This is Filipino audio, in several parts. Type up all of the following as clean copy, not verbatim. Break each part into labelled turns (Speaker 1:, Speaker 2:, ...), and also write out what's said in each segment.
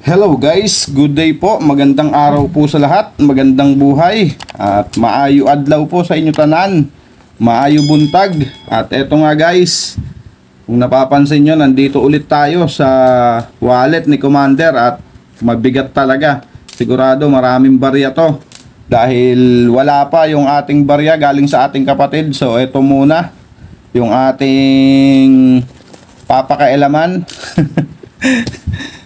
Speaker 1: Hello guys, good day po, magandang araw po sa lahat, magandang buhay at maayo adlaw po sa inyo tanan, maayo buntag. At eto nga guys, kung napapansin nyo, nandito ulit tayo sa wallet ni Commander at mabigat talaga. Sigurado maraming barya to dahil wala pa yung ating barya galing sa ating kapatid. So eto muna yung ating papakailaman.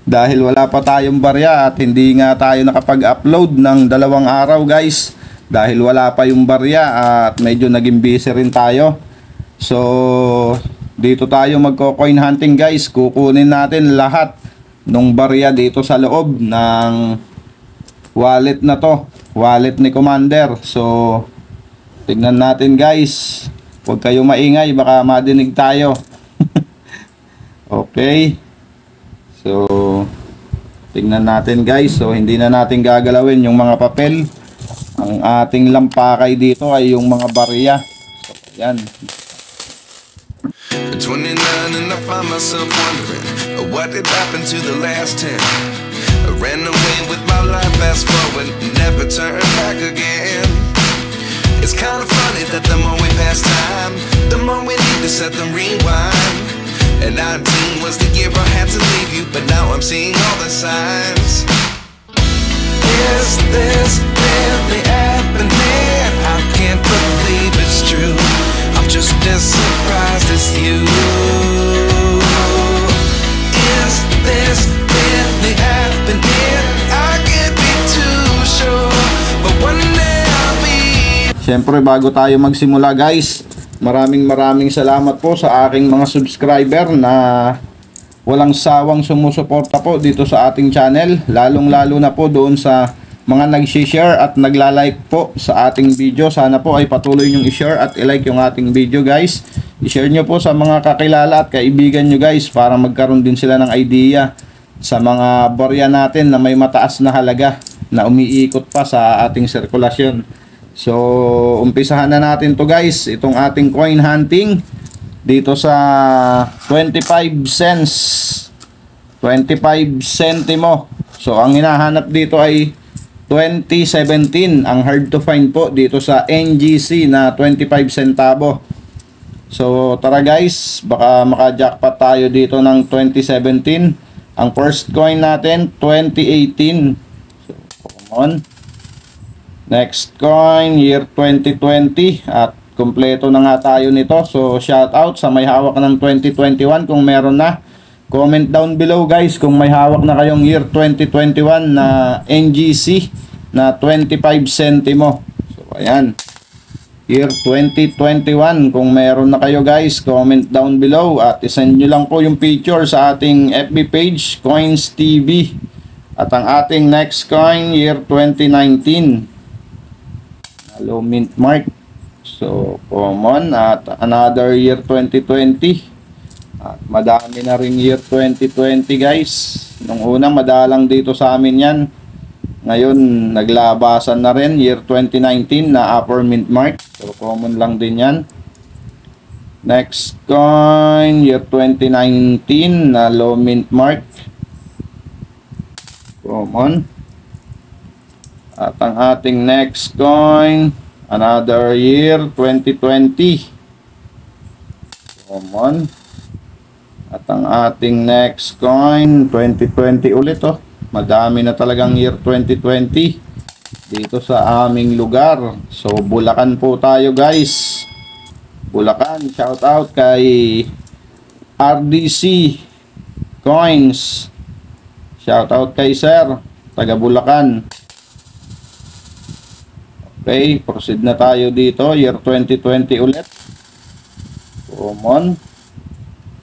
Speaker 1: Dahil wala pa tayong barya at hindi nga tayo nakapag-upload ng 2 araw guys, dahil wala pa yung barya at medyo naging busy rin tayo. So dito tayo magko-coin hunting guys. Kukunin natin lahat ng barya dito sa loob ng wallet na to, wallet ni Commander. So tignan natin guys, huwag kayo maingay, baka madinig tayo. Okay, so tingnan natin guys. So hindi na natin gagalawin yung mga papel. Ang ating lampakay dito ay yung mga barya. So yan.
Speaker 2: 29 and I find myself wondering what did happen to the last 10. I ran away with my life, fast forward, never turn back again. It's kind of funny that the more we pass time, the more we need to set the rewind. And 19 was the year I had to leave you, but now I'm seeing all the signs. Is this really happening? I can't believe it's true. I'm just as surprised as you. Is this really happening? I can't be too sure, but one day I'll be.
Speaker 1: Siyempre bago tayo magsimula guys, maraming salamat po sa aking mga subscriber na walang sawang sumusuporta po dito sa ating channel, lalong-lalo na po doon sa mga nag-share at nagla-like po sa ating video. Sana po ay patuloy nyong i-share at i-like yung ating video guys. I-share nyo po sa mga kakilala at kaibigan nyo guys para magkaroon din sila ng idea sa mga barya natin na may mataas na halaga na umiikot pa sa ating sirkulasyon. So umpisahan na natin to guys, itong ating coin hunting dito sa 25 cents, 25 centimo. So ang hinahanap dito ay 2017. Ang hard to find po dito sa NGC na 25 centavo. So tara guys, baka maka-jackpot tayo dito ng 2017. Ang first coin natin 2018. So come on. Next coin, year 2020 at kompleto na nga tayo nito. So shout out sa may hawak ng 2021 kung meron na. Comment down below guys kung may hawak na kayong year 2021 na NGC na 25 centimo. So ayan, year 2021 kung meron na kayo guys, comment down below at isend nyo lang po yung picture sa ating FB page, Coins TV. At ang ating next coin, year 2019. Hello mint mark. So common at another year 2020 at madami na rin year 2020 guys. Nung una madalang dito sa amin yan, ngayon naglabasan na rin year 2019 na upper mint mark. So common lang din yan. Next coin, year 2019 na low mint mark, common. At ang ating next coin, another year 2020, common. At ang ating next coin 2020 ulit oh. Madami na talagang year 2020 dito sa aming lugar. So Bulacan po tayo guys. Bulacan, shout out kay RDC Coins. Shout out kay sir, taga Bulacan. Okay, proceed na tayo dito. Year 2020 ulit. Common.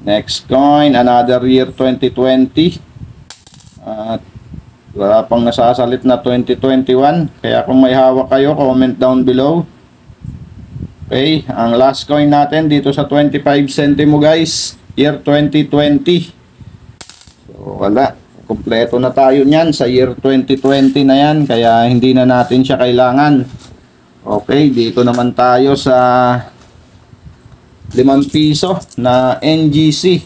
Speaker 1: Next coin, another year 2020. At wala pang nasasalit na 2021. Kaya kung may hawak kayo, comment down below. Okay, ang last coin natin dito sa 25 centimo guys. Year 2020. So, wala. Kompleto na tayo niyan sa year 2020 na yan. Kaya hindi na natin siya kailangan. Okay, dito naman tayo sa 5 piso na NGC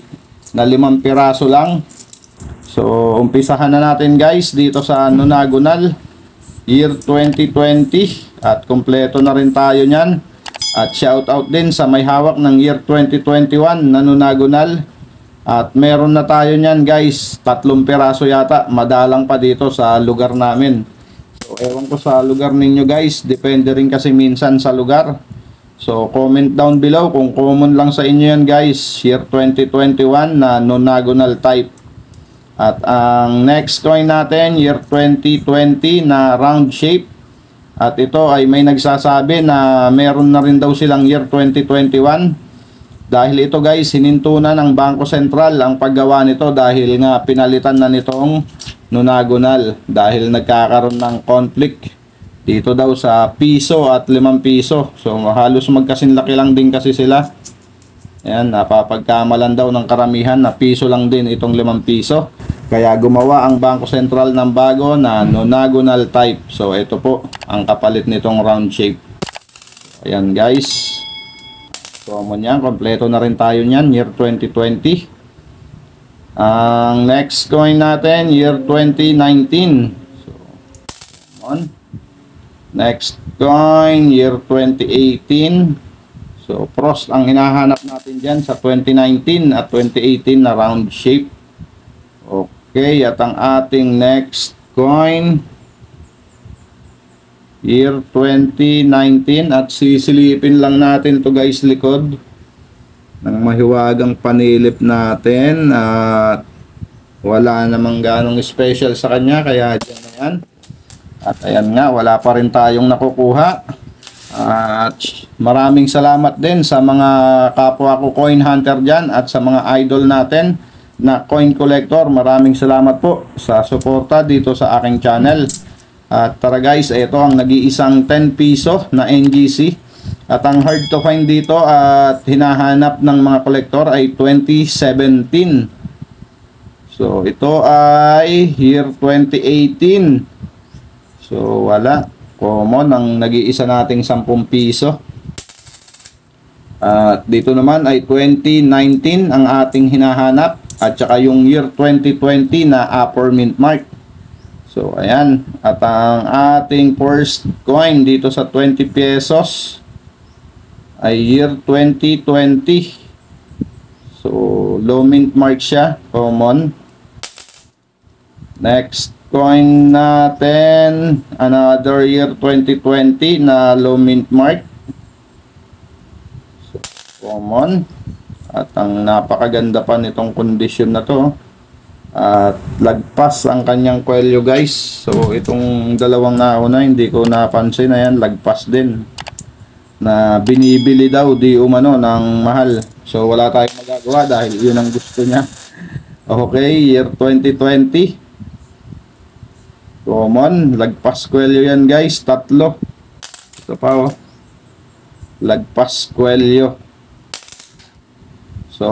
Speaker 1: na 5 piraso lang. So, umpisahan na natin guys dito sa nonagonal year 2020 at kompleto na rin tayo niyan. At shout out din sa may hawak ng year 2021 na nonagonal. At meron na tayo niyan guys, 3 piraso yata, madalang pa dito sa lugar namin. So, ewan ko sa lugar ninyo guys, depende rin kasi minsan sa lugar. So, comment down below kung common lang sa inyo yan guys, year 2021 na nonagonal type. At ang next coin natin, year 2020 na round shape. At ito ay may nagsasabi na meron na rin daw silang year 2021. Dahil ito guys, hinintunan ng Bangko Sentral ang paggawa nito dahil nga pinalitan na nitong nonagonal. Dahil nagkakaroon ng conflict dito daw sa piso at 5 piso. So halos magkasinlaki lang din kasi sila. Ayan, napapagkamalan daw ng karamihan na piso lang din itong 5 piso. Kaya gumawa ang Bangko Sentral ng bago na nonagonal type. So ito po ang kapalit nitong round shape. Ayan guys. Common yan. Kompleto na rin tayo niyan. Year 2020. Ang next coin natin, year 2019. So, on. Next coin, year 2018. So, frost ang hinahanap natin dyan sa 2019 at 2018 na round shape. Okay, at ang ating next coin, year 2019 at sisilipin lang natin to guys likod ng mahiwagang panilip natin at wala namang ganong special sa kanya kaya dyan na yan. At ayan nga, wala pa rin tayong nakukuha. At maraming salamat din sa mga kapwa ko coin hunter dyan at sa mga idol natin na coin collector. Maraming salamat po sa suporta dito sa aking channel. At tara guys, ito ang nag-iisang 10 piso na NGC. At ang hard to find dito at hinahanap ng mga collector ay 2017. So ito ay year 2018. So wala. Common ang nag-iisa nating 10 piso. At dito naman ay 2019 ang ating hinahanap. At saka yung year 2020 na upper mint mark. So ayan. At ang ating first coin dito sa 20 pesos ay year 2020. So low mint mark siya. Common. Next coin natin, another year 2020 na low mint mark. So, common. At ang napakaganda pa nitong kondisyon na to. At lagpas ang kanyang kwelyo guys. So itong dalawang nauna hindi ko napansin. Ayan, lagpas din. Na binibili daw di umano ng mahal. So wala tayong magagawa dahil yun ang gusto niya. Okay, year 2020. Common, lagpas kwelyo yan guys, 3. Ito pa oh. Lagpas kwelyo. So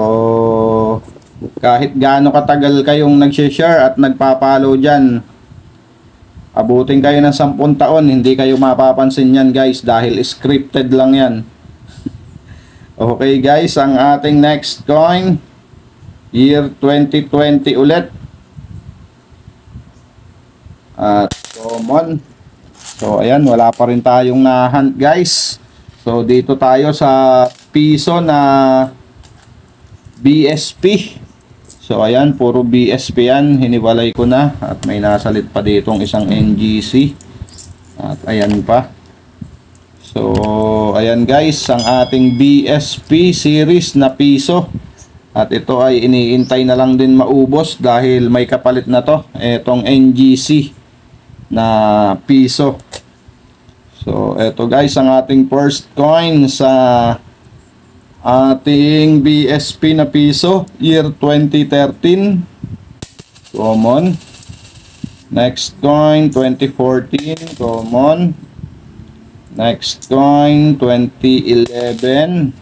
Speaker 1: kahit gaano katagal kayong nag-share at nagpapalo dyan, abutin kayo ng 10 taon, hindi kayo mapapansin yan guys dahil scripted lang yan. Okay guys, ang ating next coin, year 2020 ulit. At common. So ayan, wala pa rin tayong na-hunt guys. So dito tayo sa piso na BSP. So ayan, puro BSP yan. Hiniwalay ko na. At may nasalit pa ditong isang NGC. At ayan pa. So ayan guys, ang ating BSP series na piso. At ito ay iniintay na lang din maubos dahil may kapalit na to. Etong NGC na piso. So eto guys ang ating first coin sa ating BSP na piso, year 2013. Common. Next coin 2014. Common. Next coin 2011.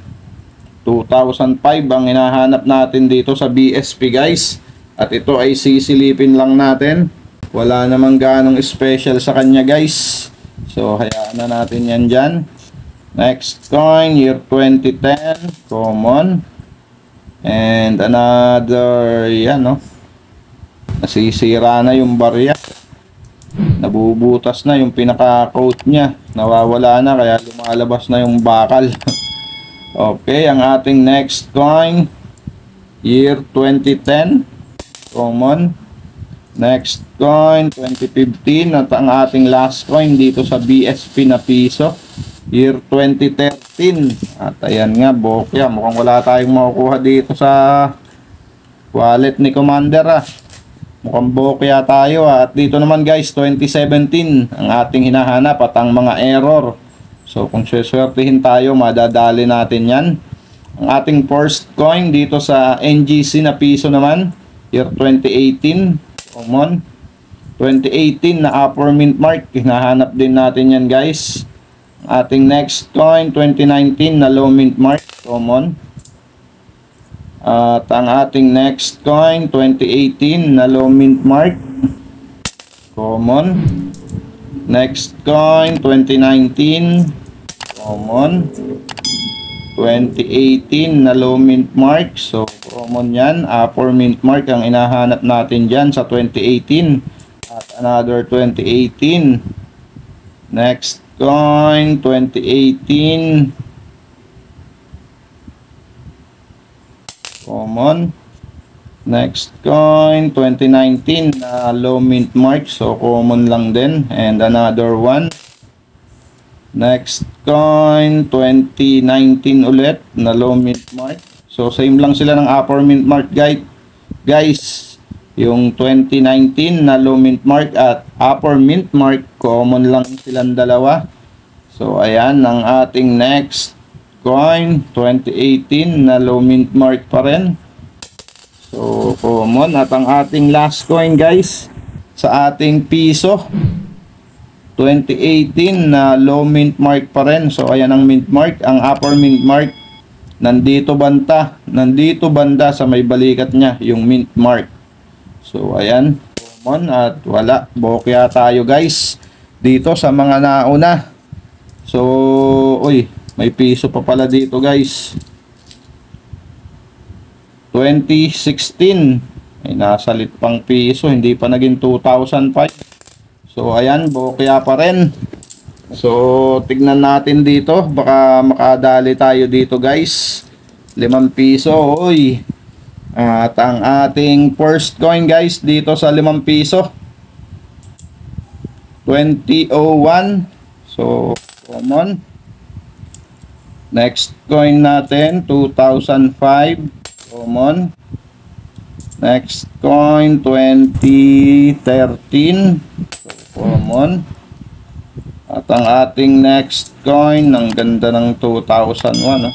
Speaker 1: 2005 ang hinahanap natin dito sa BSP guys. At ito ay sisilipin lang natin. Wala namang ganong special sa kanya guys. So hayaan na natin yan dyan. Next coin, year 2010. Common. And another, yan no. Nasisira na yung barya. Nabubutas na yung pinaka-coat niya. Nawawala na kaya lumalabas na yung bakal. Okay, ang ating next coin, year 2010, common. Next coin, 2015, at ang ating last coin dito sa BSP na piso, year 2013. At ayan nga, bokya, mukhang wala tayong makukuha dito sa wallet ni Commander Mukhang bokya tayo At dito naman guys, 2017 ang ating hinahanap at ang mga error. So kung swertihin tayo, madadali natin yan. Ang ating first coin dito sa NGC na piso naman, year 2018, common. 2018 na upper mint mark, hinahanap din natin yan guys. Ating next coin, 2019 na low mint mark, common. At ang ating next coin, 2018 na low mint mark, common. Next coin, 2019, common. 2018 na low mint mark, so common yan. Upper mint mark ang inahanap natin dyan sa 2018. At another 2018. Next coin, 2018, common. Next coin, 2019 na low mint mark, so common lang din. And another one. Next coin, 2019 ulit na low mint mark. So same lang sila ng upper mint mark guys. Yung 2019 na low mint mark at upper mint mark, common lang silang dalawa. So ayan ang ating next coin, 2018 na low mint mark pa rin. So common. At ang ating last coin guys sa ating piso, 2018 na low mint mark pa rin. So ayan ang mint mark. Ang upper mint mark nandito banda sa may balikat niya, yung mint mark. So ayan, common. At wala, bokya tayo guys dito sa mga nauna. So uy, may piso pa pala dito guys. 2016 ay nasalit pang piso, hindi pa naging 2005. So ayan, bokya pa rin. So tignan natin dito, baka makadali tayo dito guys. 5 piso, oy. At ang ating first coin guys dito sa 5 piso, 2001. So common. Next coin natin, 2005, common. Next coin, 2013, common. At ang ating next coin, ang ganda ng 2001.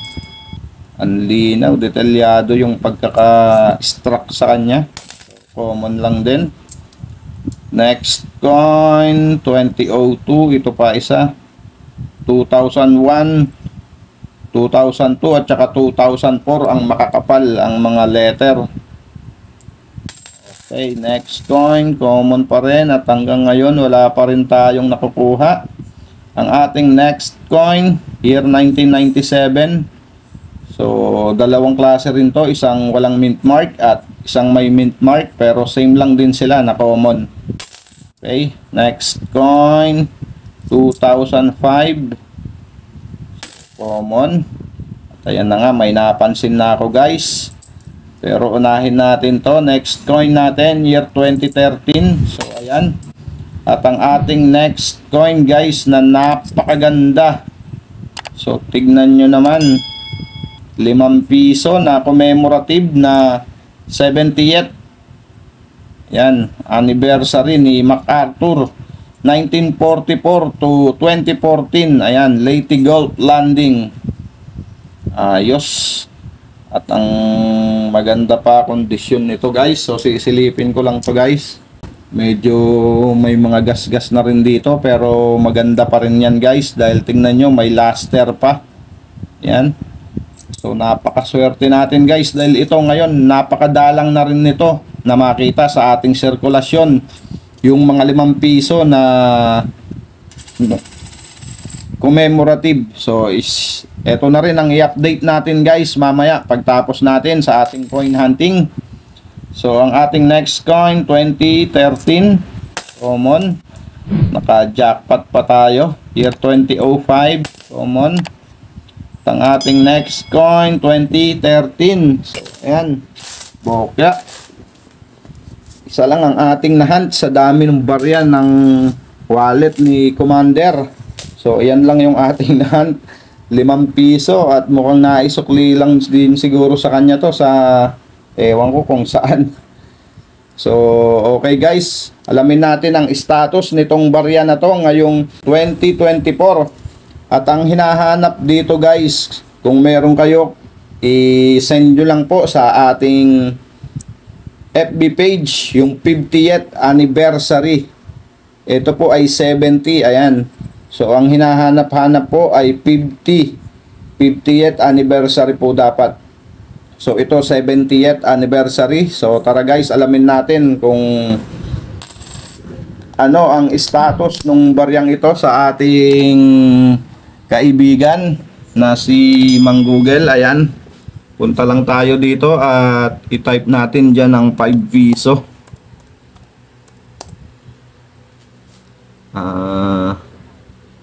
Speaker 1: Ang linaw, detalyado yung pagkaka-struck sa kanya. Common lang din. Next coin, 2002. Ito pa isa. 2001, 2002 at saka 2004 ang makakapal ang mga letter. Okay, next coin, common pa rin at hanggang ngayon wala pa rin tayong nakukuha. Ang ating next coin, year 1997. So, dalawang klase rin to, isang walang mint mark at isang may mint mark, pero same lang din sila na common. Okay, next coin, 2005, common. At ayan na nga, may napansin na ako guys. Pero unahin natin to. Next coin natin, year 2013. So ayan. At ang ating next coin guys na napakaganda. So tignan nyo naman. 5 piso na commemorative na 70th. Yan, anniversary ni MacArthur. 1944 to 2014. Ayan, Leyte Gulf Landing. Ayos. At ang maganda pa kondisyon nito guys. So sisilipin ko lang to guys. Medyo may mga gas-gas na rin dito, pero maganda pa rin yan guys. Dahil tingnan nyo, may luster pa. Yan. So napakaswerte natin guys. Dahil ito ngayon, napakadalang na rin nito na makita sa ating sirkulasyon. Yung mga 5 piso na commemorative. So eto na rin ang i-update natin guys mamaya pagtapos natin sa ating coin hunting. So ang ating next coin 2013 common, naka-jackpot pa tayo. Year 2005 common. At ang ating next coin 2013. So ayan, bokya. Isa lang ang ating nahunt sa dami ng barya ng wallet ni Commander. So ayan lang yung ating nahunt, 5 piso, at mukhang naisukli lang din siguro sa kanya to sa ewan ko kung saan. So okay guys, alamin natin ang status nitong barya na to ngayong 2024. At ang hinahanap dito guys, kung meron kayo, i-send nyo lang po sa ating FB page yung 50th anniversary. Ito po ay 70, ayan. So ang hinahanap-hanap po ay 50th anniversary po dapat. So ito 70th anniversary. So tara guys, alamin natin kung ano ang status ng baryang ito sa ating kaibigan na si Mang Google. Ayan, punta lang tayo dito at i-type natin dyan ang 5 piso.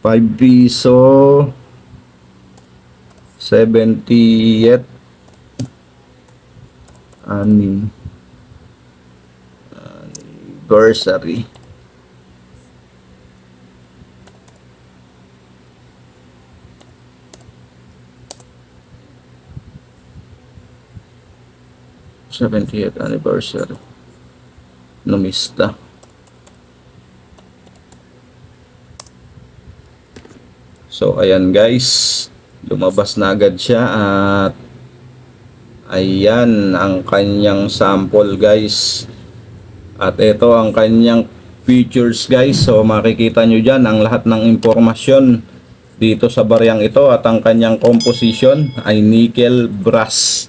Speaker 1: 5 piso 70th anniversary. th anniversary numista. So ayan guys, lumabas na agad siya at ayan ang kanyang sample guys. At ito ang kanyang features guys. So makikita nyo dyan ang lahat ng impormasyon dito sa baryang ito, at ang kanyang composition ay nickel brass.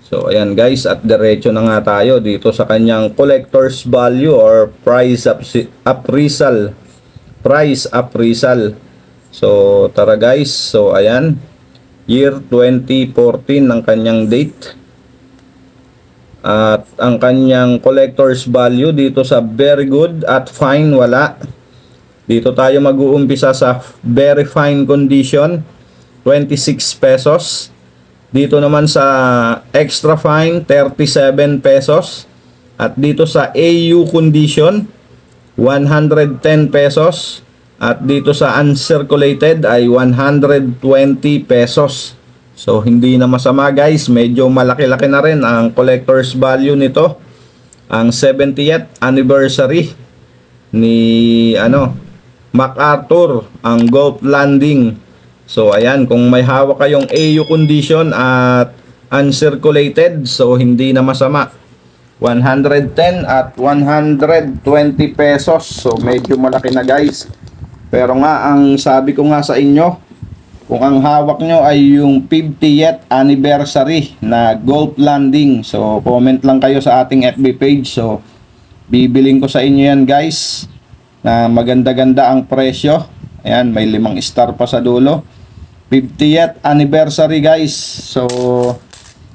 Speaker 1: So ayan guys, at diretso na nga tayo dito sa kanyang collector's value or price appraisal. So tara guys, so ayan, year 2014 ang kanyang date. At ang kanyang collector's value dito sa very good at fine, wala. Dito tayo mag-uumpisa sa very fine condition, 26 pesos. Dito naman sa extra fine, 37 pesos. At dito sa AU condition, 110 pesos. At dito sa uncirculated ay 120 pesos. So hindi na masama guys, medyo malaki-laki na rin ang collector's value nito. Ang 70th anniversary ni MacArthur, ang Gulf Landing. So ayan, kung may hawak kayong AU condition at uncirculated, so hindi na masama. 110 at 120 pesos. So medyo malaki na guys. Pero nga, ang sabi ko nga sa inyo, kung ang hawak nyo ay yung 50th anniversary na Gulf Landing, so comment lang kayo sa ating FB page. So bibiling ko sa inyo yan guys, na maganda-ganda ang presyo. Ayan, may 5 star pa sa dulo. 50th anniversary guys. So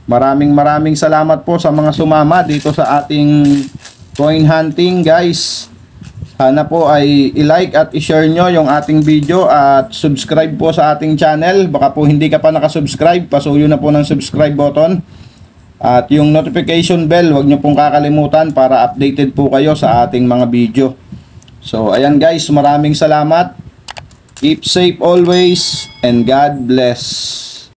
Speaker 1: maraming salamat po sa mga sumama dito sa ating coin hunting guys. Sana po ay i-like at i-share nyo yung ating video at subscribe po sa ating channel. Baka po hindi ka pa nakasubscribe, pasuyo na po ng subscribe button. At yung notification bell, huwag nyo pong kakalimutan para updated po kayo sa ating mga video. So ayan guys, maraming salamat. Keep safe always and God bless.